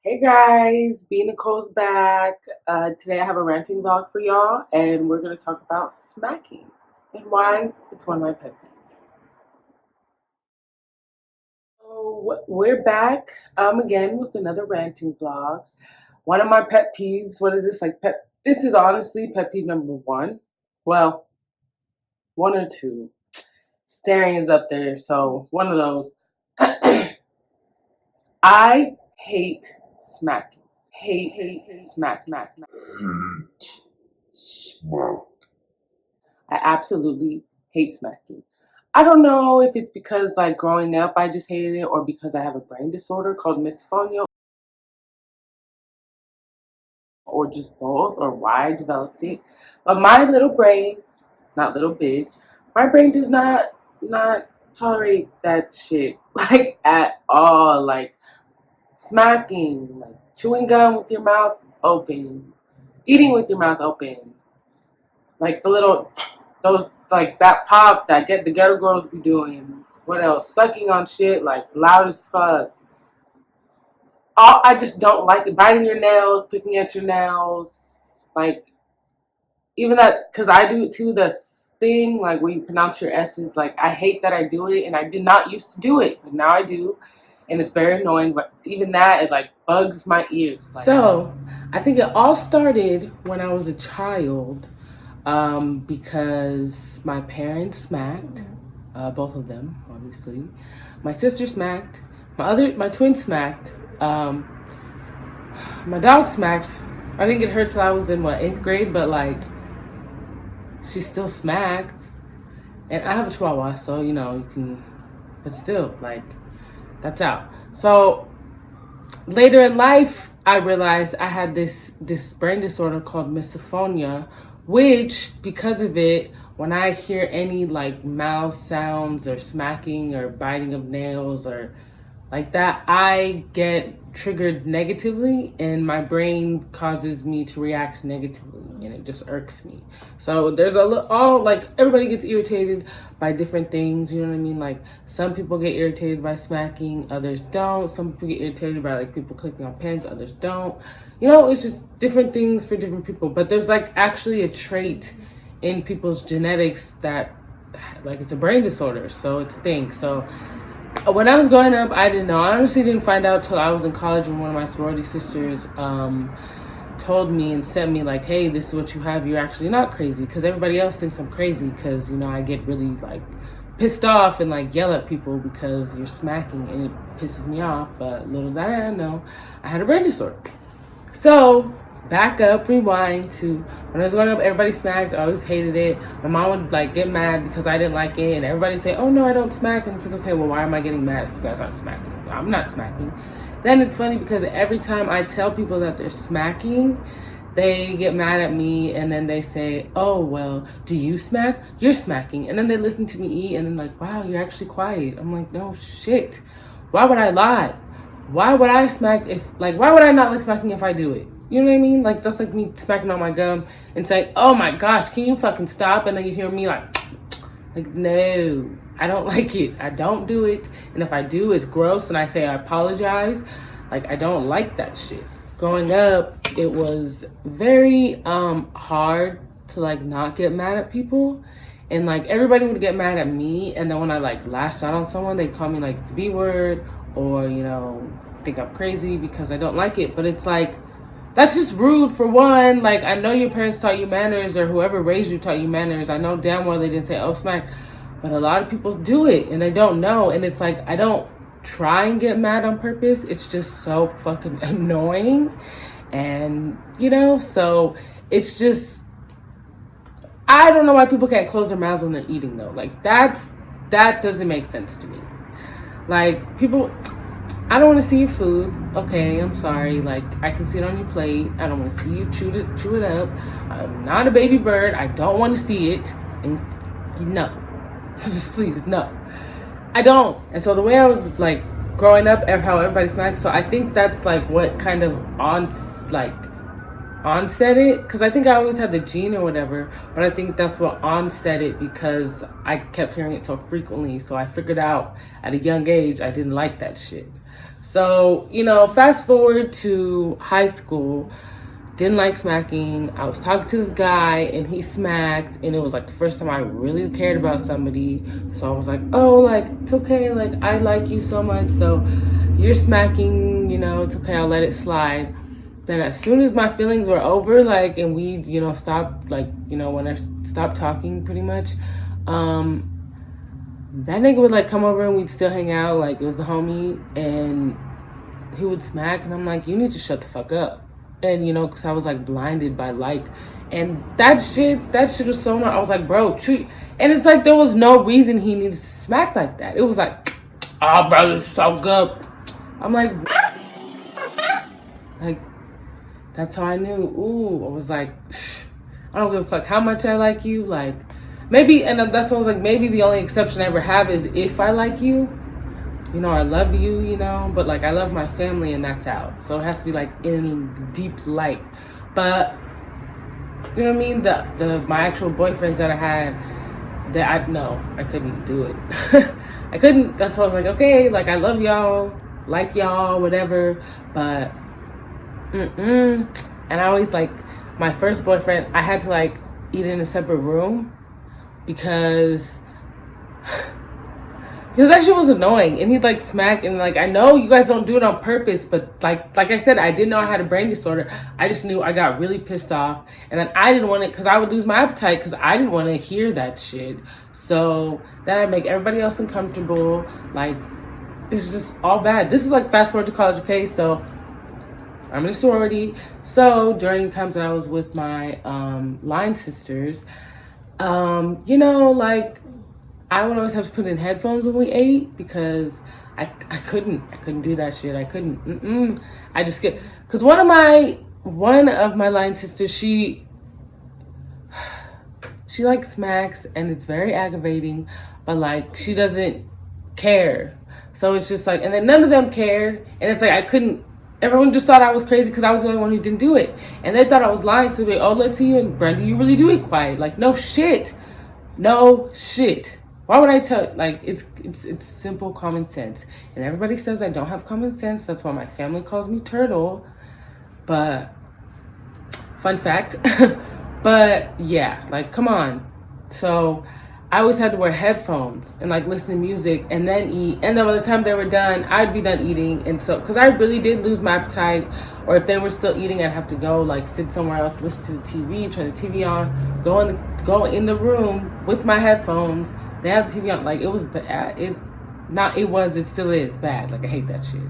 Hey guys, B Nicole's back. Today I have a ranting vlog for y'all, and we're gonna talk about smacking and why it's one of my pet peeves. So we're back again with another ranting vlog. One of my pet peeves. What is this like? This is honestly pet peeve number one. Well, one or two. Staring is up there, so one of those. I hate smacking. Hate smack. I absolutely hate smacking. I don't know if it's because like growing up I just hated it or because I have a brain disorder called misophonia or just both or why I developed it. But my little brain, not little big, my brain does not tolerate that shit like at all. Like smacking, like chewing gum with your mouth open, eating with your mouth open, like the little those like that pop that get the ghetto girls be doing. What else? Sucking on shit like loud as fuck. I just don't like it. Biting your nails, picking at your nails, like even that because I do it too. The thing like when you pronounce your s's, like I hate that I do it, and I did not used to do it, but now I do, and it's very annoying. But even that, it like bugs my ears. Like, so I think it all started when I was a child. Because my parents smacked, both of them, obviously. My sister smacked. My twin smacked. My dog smacked. I didn't get hurt till I was in what 8th grade, but like she still smacked. And I have a Chihuahua, so you know you can, but still like that's out. So later in life, I realized I had this brain disorder called misophonia, which because of it, when I hear any like mouth sounds or smacking or biting of nails or like that, I get triggered negatively and my brain causes me to react negatively and it just irks me. So there's all like everybody gets irritated by different things, you know what I mean? Like some people get irritated by smacking, others don't. Some people get irritated by like people clicking on pens, others don't. You know, it's just different things for different people. But there's like actually a trait in people's genetics that like it's a brain disorder, so it's a thing. So when I was growing up, I didn't know. I honestly didn't find out till I was in college when one of my sorority sisters told me and sent me like, hey, this is what you have. You're actually not crazy, because everybody else thinks I'm crazy because, you know, I get really like pissed off and like yell at people because you're smacking and it pisses me off. But little did I know, I had a brain disorder. So back up, rewind to when I was growing up, everybody smacked. I always hated it. My mom would like get mad because I didn't like it, and everybody say, "Oh no, I don't smack." And it's like, okay, well, why am I getting mad if you guys aren't smacking? I'm not smacking. Then it's funny because every time I tell people that they're smacking, they get mad at me, and then they say, "Oh well, do you smack? You're smacking." And then they listen to me eat, and then like, "Wow, you're actually quiet." I'm like, "No shit. Why would I lie? Why would I smack if like why would I not like smacking if I do it? You know what I mean? Like that's like me smacking on my gum and saying, "Oh my gosh, can you fucking stop?" And then you hear me like no, I don't like it. I don't do it. And if I do, it's gross and I say I apologize. Like I don't like that shit. Growing up, it was very hard to like not get mad at people. And like everybody would get mad at me, and then when I like lashed out on someone, they'd call me like the B word, or you know, think I'm crazy because I don't like it. But it's like that's just rude for one. Like I know your parents taught you manners, or whoever raised you taught you manners. I know damn well they didn't say oh smack, but a lot of people do it and they don't know. And it's like I don't try and get mad on purpose. It's just so fucking annoying, and you know, so it's just I don't know why people can't close their mouths when they're eating though. Like that doesn't make sense to me. Like people, I don't want to see your food. Okay, I'm sorry. Like I can see it on your plate. I don't want to see you chew it up. I'm not a baby bird. I don't want to see it. And no, so just please no. I don't. And so the way I was like growing up, how everybody smacks. So I think that's like what kind of onset it, because I think I always had the gene or whatever, but I think that's what onset it because I kept hearing it so frequently. So I figured out at a young age I didn't like that shit. So, you know, fast forward to high school, didn't like smacking. I was talking to this guy and he smacked, and it was like the first time I really cared about somebody. So I was like, oh, like, it's okay. Like, I like you so much. So you're smacking, you know, it's okay. I'll let it slide. Then as soon as my feelings were over, like, and we, you know, stopped, like, you know, when I stopped talking pretty much, that nigga would like come over and we'd still hang out. Like, it was the homie, and he would smack, and I'm like, you need to shut the fuck up. And, you know, because I was like blinded by like, and that shit was so much. I was like, bro, treat. And it's like there was no reason he needed to smack like that. It was like, oh, bro, this is so good. I'm like, that's how I knew. Ooh, I was like, I don't give a fuck how much I like you. Like, maybe, and that's what I was like, maybe the only exception I ever have is if I like you. You know, I love you, you know, but like I love my family and that's out. So it has to be like in deep like. But you know what I mean? The my actual boyfriends that I had, that I couldn't do it. I couldn't. That's why I was like, okay, like I love y'all, like y'all, whatever. But and I always like my first boyfriend, I had to like eat in a separate room because that shit was annoying, and he'd like smack, and like I know you guys don't do it on purpose, but like I said, I didn't know I had a brain disorder. I just knew I got really pissed off, and then I didn't want it because I would lose my appetite because I didn't want to hear that shit. So then I'd make everybody else uncomfortable. Like, it's just all bad. This is like fast forward to college, okay? So I'm in a sorority. So during times that I was with my line sisters, you know, like I would always have to put in headphones when we ate because I couldn't do that shit. I couldn't. I just get, because one of my line sisters, she like smacks, and it's very aggravating, but like she doesn't care. So it's just like, and then none of them cared, and it's like I couldn't. Everyone just thought I was crazy because I was the only one who didn't do it, and they thought I was lying. So they, oh, let's see you, and Brenda, you really do it quiet. Like, no shit. Why would I tell? Like, it's simple common sense. And everybody says I don't have common sense. That's why my family calls me Turtle. But fun fact. But yeah, like, come on. So I always had to wear headphones and like listen to music and then eat. And then by the time they were done, I'd be done eating. And so, because I really did lose my appetite, or if they were still eating, I'd have to go like sit somewhere else, listen to the TV, turn the TV on, go in the room with my headphones. They have the TV on. Like, it was bad. It still is bad. Like, I hate that shit.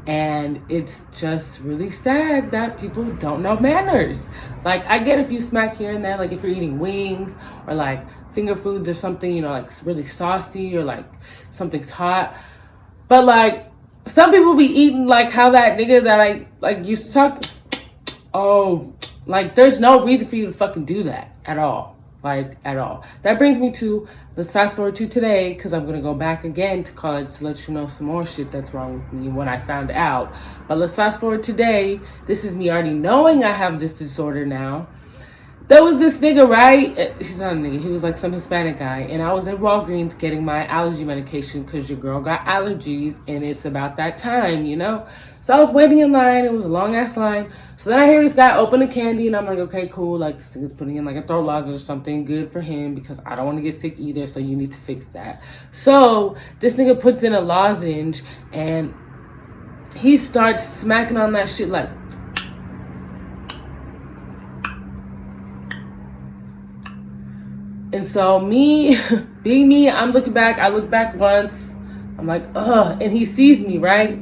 And it's just really sad that people don't know manners. Like, I get if you smack here and there, like if you're eating wings or like finger foods or something, you know, like really saucy or like something's hot. But like, some people be eating like how that nigga that I like used to talk. Oh, like there's no reason for you to fucking do that at all. Like, at all. That brings me to, let's fast forward to today, because I'm going to go back again to college to let you know some more shit that's wrong with me when I found out. But let's fast forward today. This is me already knowing I have this disorder now. There was this nigga, right? He's not a nigga. He was like some Hispanic guy. And I was at Walgreens getting my allergy medication because your girl got allergies. And it's about that time, you know? So I was waiting in line. It was a long-ass line. So then I hear this guy open a candy. And I'm like, okay, cool. Like, this nigga's putting in like a throat lozenge or something. Good for him because I don't want to get sick either. So you need to fix that. So this nigga puts in a lozenge. And he starts smacking on that shit like... And so me, being me, I'm looking back. I look back once. I'm like, ugh. And he sees me, right?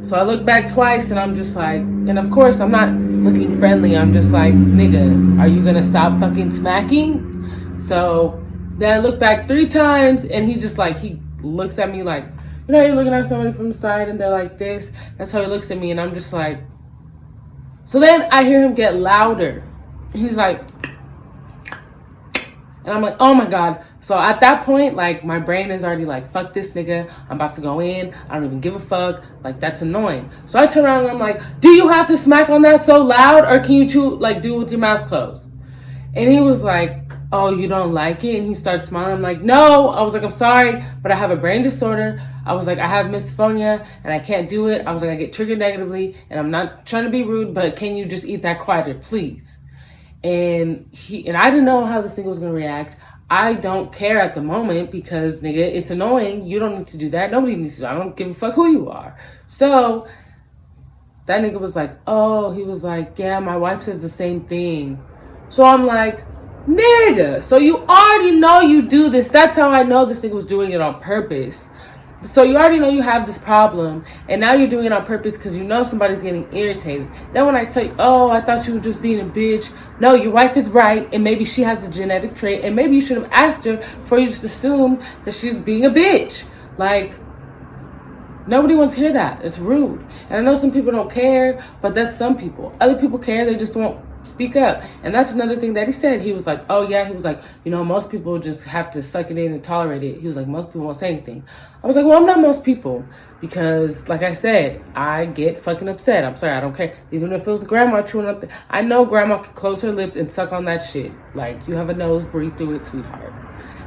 So I look back twice and I'm just like, and of course I'm not looking friendly. I'm just like, nigga, are you going to stop fucking smacking? So then I look back 3 times and he just like, he looks at me like, you know, you're looking at somebody from the side and they're like this. That's how he looks at me. And I'm just like, so then I hear him get louder. He's like, and I'm like, oh my God. So at that point, like, my brain is already like, fuck this nigga. I'm about to go in. I don't even give a fuck. Like, that's annoying. So I turn around and I'm like, do you have to smack on that so loud? Or can you do it with your mouth closed? And he was like, oh, you don't like it? And he started smiling. I'm like, no. I was like, I'm sorry, but I have a brain disorder. I was like, I have misophonia and I can't do it. I was like, I get triggered negatively and I'm not trying to be rude, but can you just eat that quieter, please? And I didn't know how this nigga was gonna react. I don't care at the moment because, nigga, it's annoying. You don't need to do that. Nobody needs to. I don't give a fuck who you are. So that nigga was like, oh, he was like, yeah, my wife says the same thing. So I'm like, nigga, so you already know you do this. That's how I know this nigga was doing it on purpose. So you already know you have this problem, and now you're doing it on purpose because you know somebody's getting irritated. Then when I tell you, oh, I thought you were just being a bitch. No, your wife is right, and maybe she has the genetic trait, and maybe you should have asked her before you just assume that she's being a bitch. Like, nobody wants to hear that. It's rude. And I know some people don't care, but that's some people. Other people care, they just won't speak up. And that's another thing that he said. He was like, oh yeah, he was like, you know, most people just have to suck it in and tolerate it. He was like, most people won't say anything. I was like, well, I'm not most people, because like I said, I get fucking upset. I'm sorry, I don't care. Even if it was grandma chewing up I know grandma could close her lips and suck on that shit. Like, you have a nose, breathe through it, sweetheart.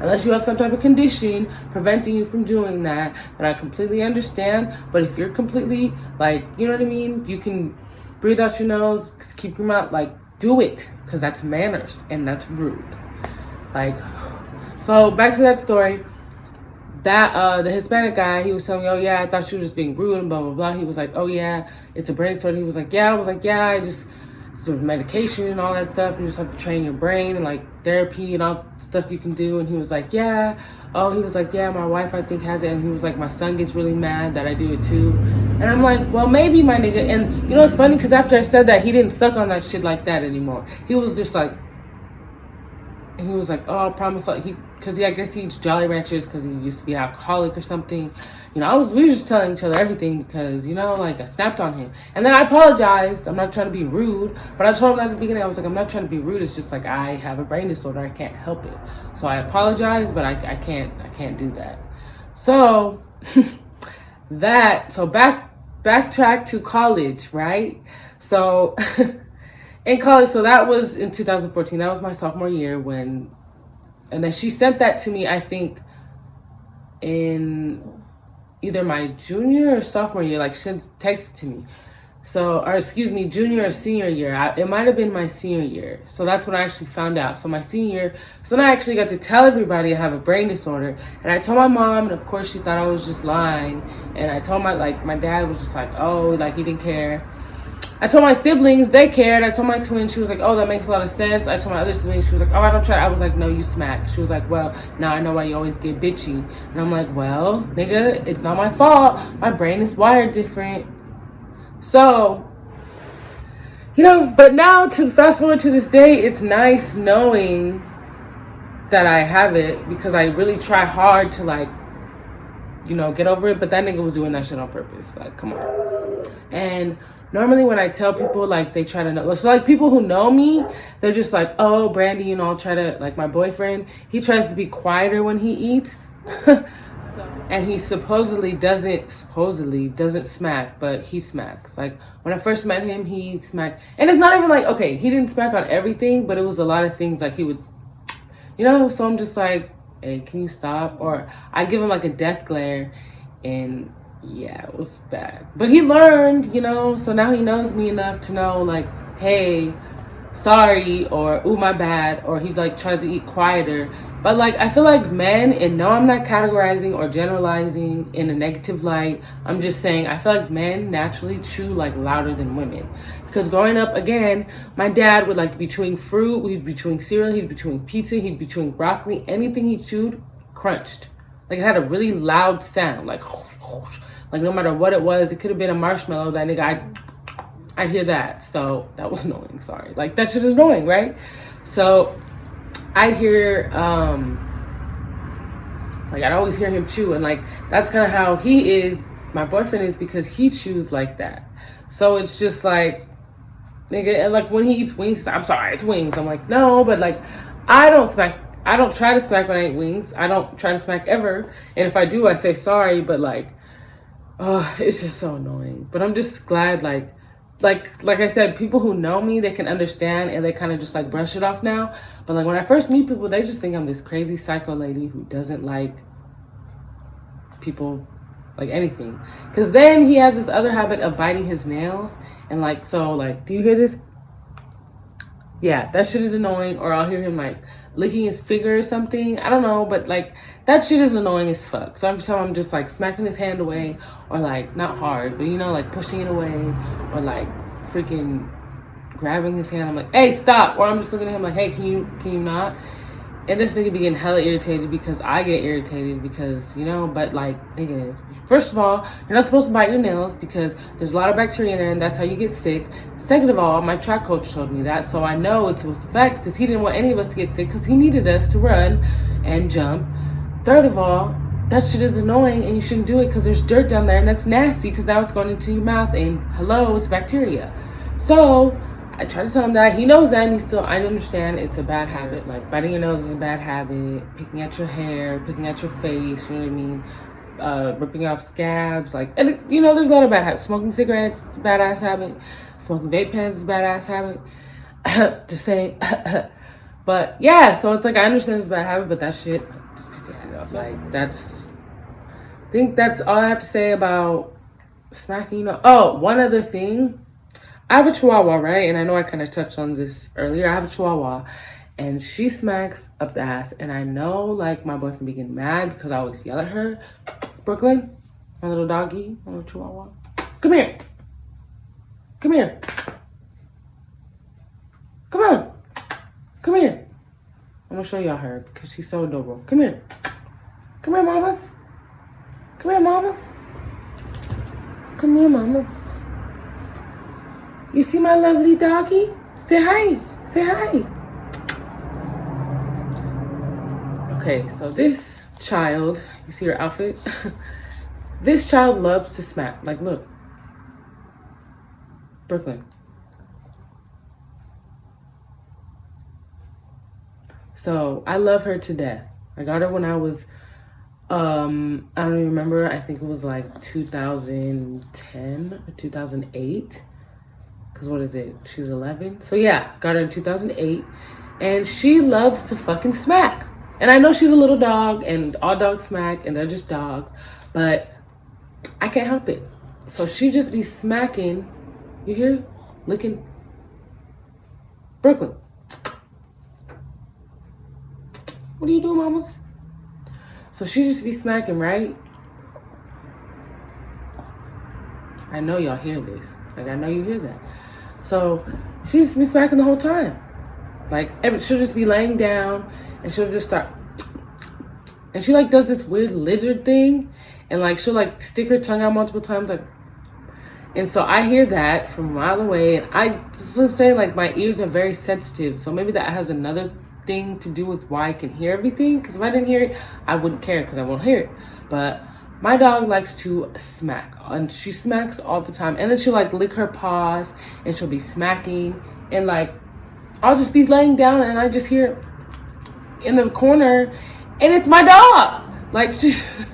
Unless you have some type of condition preventing you from doing that, then I completely understand. But if you're completely, like, you know what I mean, you can breathe out your nose, keep your mouth, like, do it, because that's manners and that's rude. Like, so back to that story. That the Hispanic guy, he was telling me, oh yeah, I thought she was just being rude and blah blah blah. He was like, oh yeah, it's a brain disorder. He was like, yeah. I was like, yeah, I just sort of medication and all that stuff. You just have to train your brain and like therapy and all stuff you can do. And he was like, yeah. Oh, he was like, yeah, my wife I think has it. And he was like, my son gets really mad that I do it too. And I'm like, well, maybe my nigga. And you know, it's funny because after I said that, he didn't suck on that shit like that anymore. He was just like, and he was like, oh, I promise, like, because I guess he eats Jolly Ranchers because he used to be alcoholic or something. You know, we were just telling each other everything because, you know, like, I snapped on him. And then I apologized. I'm not trying to be rude, but I told him at the beginning, I was like, I'm not trying to be rude. It's just like, I have a brain disorder. I can't help it. So I apologize, but I can't do that. So backtrack to college, right? So in college, so that was in 2014. That was my sophomore year and then she sent that to me, I think, in either my junior or sophomore year. Like, she texted to me. So, or excuse me, junior or senior year. It might have been my senior year. So that's when I actually found out. So my senior year, so then I actually got to tell everybody I have a brain disorder. And I told my mom, and of course she thought I was just lying. And I told my dad was just like, oh, like, he didn't care. I told my siblings, they cared. I told my twin, she was like, oh, that makes a lot of sense. I told my other siblings, she was like, oh, I don't try. I was like, no, you smack. She was like, well, now I know why you always get bitchy. And I'm like, well, nigga, it's not my fault. My brain is wired different. So, you know, but now to fast forward to this day, it's nice knowing that I have it because I really try hard to, like, you know, get over it. But that nigga was doing that shit on purpose. Like, come on. And normally when I tell people, like, they try to know, so like people who know me, they're just like, oh, Brandy, you know, I'll try to, like, my boyfriend, he tries to be quieter when he eats. And he supposedly doesn't smack, but he smacks. Like, when I first met him, he smacked. And it's not even like, okay, he didn't smack on everything, but it was a lot of things, like, he would, you know, so I'm just like, hey, can you stop? Or I'd give him like a death glare, and yeah, it was bad. But he learned, you know, so now he knows me enough to know, like, hey, sorry, or ooh, my bad, or he like tries to eat quieter. But like, I feel like men, and no, I'm not categorizing or generalizing in a negative light. I'm just saying, I feel like men naturally chew like louder than women. Because growing up, again, my dad would like be chewing fruit, he'd be chewing cereal, he'd be chewing pizza, he'd be chewing broccoli. Anything he chewed crunched. Like, it had a really loud sound, like no matter what it was. It could have been a marshmallow, that nigga, I'd hear that. So that was annoying, sorry. Like, that shit is annoying, right? So I'd hear, like, I'd always hear him chew. And like, that's kind of how he is, my boyfriend is, because he chews like that. So it's just like, nigga, and like when he eats wings, I'm sorry, it's wings. I'm like, no, but like, I don't try to smack when I eat wings. I don't try to smack ever. And if I do, I say sorry, but like, it's just so annoying. But I'm just glad, like, like I said, people who know me, they can understand and they kind of just like brush it off now. But like when I first meet people, they just think I'm this crazy psycho lady who doesn't like people, like anything. Because then he has this other habit of biting his nails. And like, so like, do you hear this? Yeah, that shit is annoying. Or I'll hear him like licking his finger or something. I don't know, but like that shit is annoying as fuck. So every time I'm just like smacking his hand away, or like not hard, but you know, like pushing it away, or like freaking grabbing his hand. I'm like, hey, stop. Or I'm just looking at him like, hey, can you not? And this nigga be getting hella irritated because I get irritated because, you know, but like, nigga, first of all, you're not supposed to bite your nails because there's a lot of bacteria in there and that's how you get sick. Second of all, my track coach told me that, so I know it was the fact because he didn't want any of us to get sick because he needed us to run and jump. Third of all, that shit is annoying and you shouldn't do it because there's dirt down there and that's nasty because now it's going into your mouth and hello, it's bacteria. So I try to tell him that. He knows that, and I understand it's a bad habit. Like, biting your nose is a bad habit. Picking at your hair, picking at your face, you know what I mean? Ripping off scabs. Like, and, you know, there's a lot of bad habits. Smoking cigarettes is a badass habit. Smoking vape pens is a badass habit. Just saying. But, yeah, so it's like, I understand it's a bad habit, but that shit just pisses me off. Like, I think that's all I have to say about smacking. You know. Oh, one other thing. I have a chihuahua, right? And I know I kind of touched on this earlier. I have a chihuahua and she smacks up the ass. And I know like my boyfriend be getting mad because I always yell at her. Brooklyn, my little doggy, my little chihuahua. Come here. Come here. Come on. Come here. I'm gonna show y'all her because she's so adorable. Come here. Come here, mamas. Come here, mamas. Come here, mamas. You see my lovely doggy? Say hi. Say hi. Okay, so this child, you see her outfit? This child loves to smack. Like, look. Brooklyn. So, I love her to death. I got her when I was, I don't even remember. I think it was like 2010 or 2008. Because what is it? She's 11. So yeah, got her in 2008. And she loves to fucking smack. And I know she's a little dog and all dogs smack and they're just dogs. But I can't help it. So she just be smacking. You hear? Licking. Brooklyn. What are you doing, mamas? So she just be smacking, right? I know y'all hear this. Like, I know you hear that. So she just be smacking the whole time. Like, she'll just be laying down and she'll just start. And she like does this weird lizard thing. And like, she'll like stick her tongue out multiple times. Like, and so I hear that from a mile away. And let's say like my ears are very sensitive. So maybe that has another thing to do with why I can hear everything. Because if I didn't hear it, I wouldn't care because I won't hear it. But my dog likes to smack, and she smacks all the time. And then she'll like lick her paws, and she'll be smacking, and like I'll just be laying down, and I just hear in the corner, and it's my dog. Like she's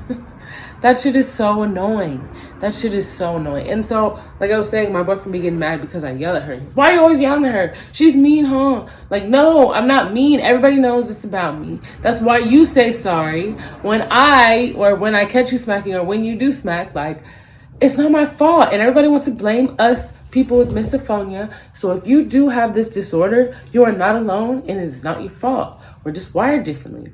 that shit is so annoying. That shit is so annoying. And so, like I was saying, my boyfriend be getting mad because I yell at her. Why are you always yelling at her? She's mean, huh? Like, no, I'm not mean. Everybody knows it's about me. That's why you say sorry when I catch you smacking or when you do smack. Like, it's not my fault. And everybody wants to blame us people with misophonia. So if you do have this disorder, you are not alone and it is not your fault. We're just wired differently.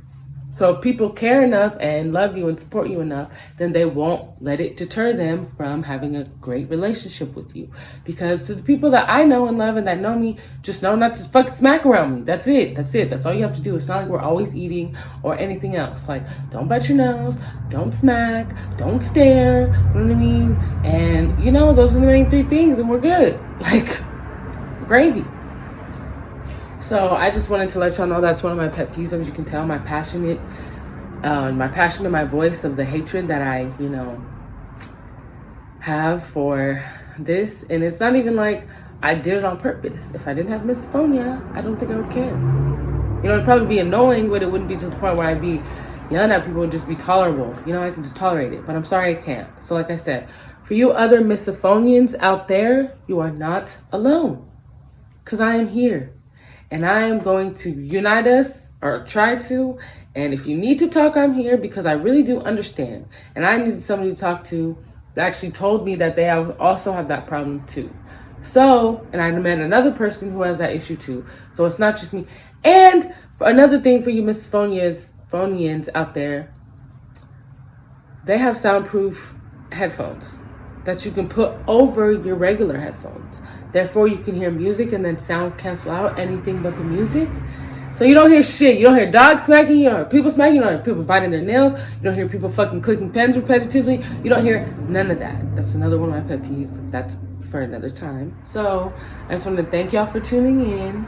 So if people care enough and love you and support you enough, then they won't let it deter them from having a great relationship with you. Because to the people that I know and love and that know me, just know not to fucking smack around me. That's it. That's it. That's all you have to do. It's not like we're always eating or anything else. Like, don't bite your nose, don't smack, don't stare, you know what I mean? And, you know, those are the main three things and we're good. Like, gravy. So I just wanted to let y'all know that's one of my pet peeves. As you can tell, my passion and my voice of the hatred that I, you know, have for this. And it's not even like I did it on purpose. If I didn't have misophonia, I don't think I would care. You know, it'd probably be annoying, but it wouldn't be to the point where I'd be yelling at people. It would just be tolerable. You know, I can just tolerate it. But I'm sorry I can't. So like I said, For you other misophonians out there, you are not alone. Because I am here. And I am going to unite us, or try to. And if you need to talk, I'm here, because I really do understand. And I needed somebody to talk to that actually told me that they also have that problem too. So, and I met another person who has that issue too. So it's not just me. And for another thing for you misphonians out there, they have soundproof headphones that you can put over your regular headphones. Therefore, you can hear music and then sound cancel out anything but the music. So you don't hear shit. You don't hear dogs smacking. You don't hear people smacking. You don't hear people biting their nails. You don't hear people fucking clicking pens repetitively. You don't hear none of that. That's another one of my pet peeves. That's for another time. So I just want to thank y'all for tuning in.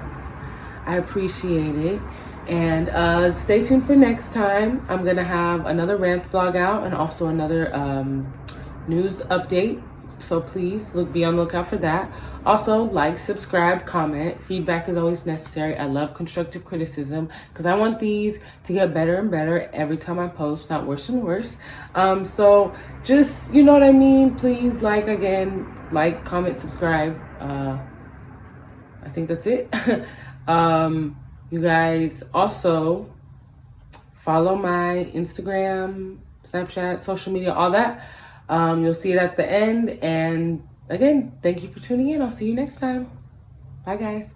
I appreciate it. And stay tuned for next time. I'm going to have another rant vlog out and also another news update. So please be on the lookout for that. Also, like, subscribe, comment. Feedback is always necessary. I love constructive criticism because I want these to get better and better every time I post, not worse and worse. So just, you know what I mean? Please again, comment, subscribe. I think that's it. You guys also follow my Instagram, Snapchat, social media, all that. You'll see it at the end. And again, thank you for tuning in. I'll see you next time. Bye, guys.